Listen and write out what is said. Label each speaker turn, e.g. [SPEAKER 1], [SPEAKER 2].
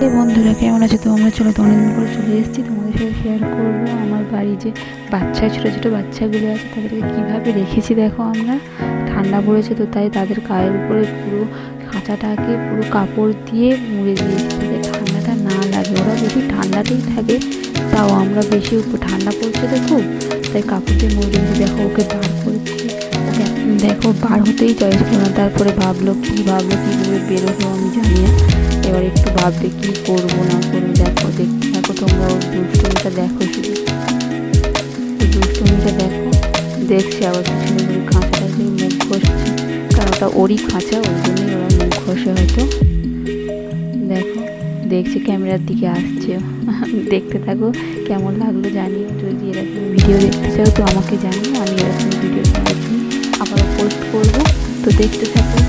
[SPEAKER 1] এই বন্ধুরা কেমন আছে তোমরা? চলো তো অনেকদিন করে চলে এসেছি, তোমাদের সাথে শেয়ার করবো আমার বাড়ি যে ছোটো ছোটো বাচ্চাগুলো আছে তাদেরকে কীভাবে রেখেছি। দেখো আমরা ঠান্ডা পড়েছে তো তাই তাদের গায়ের উপরে পুরো খাঁচাটাকে পুরো কাপড় দিয়ে মুড়ে দিয়েছি যাতে ঠান্ডাটা না লাগে। ওরা বেশি ঠান্ডাতেই থাকে, তাও আমরা বেশি ঠান্ডা পড়ছে তো খুব, তাই কাপড় দিয়ে মুড়ে দিয়েছি। দেখো ওকে বার করেছি, ওকে দেখো বার হতেই চাইছিল না, তারপরে ভাবলো কীভাবে বেরোলো আমি জানি না। এবার একটু ভাববে কী করবো না করবো। দেখো দেখতে থাকো তোমরা, ওর দুষ্টুমিটা দেখো, শুধু দুষ্টুমিটা দেখো। দেখছে আবার পিছনে করে খাঁচাটা দিয়ে মুখ ঘষছে, কারণ ওটা ওরই খাঁচা, ওই জন্যই ওরা মুখ ঘষে হয়তো। দেখো দেখছে, ক্যামেরার দিকে আসছে। দেখতে থাকো, কেমন লাগলো জানিও। যদি এরকম ভিডিও দেখতে চাও তো আমাকে জানিও, আমি এরকম ভিডিও আবার পোস্ট করবো, তো দেখতে থাকো।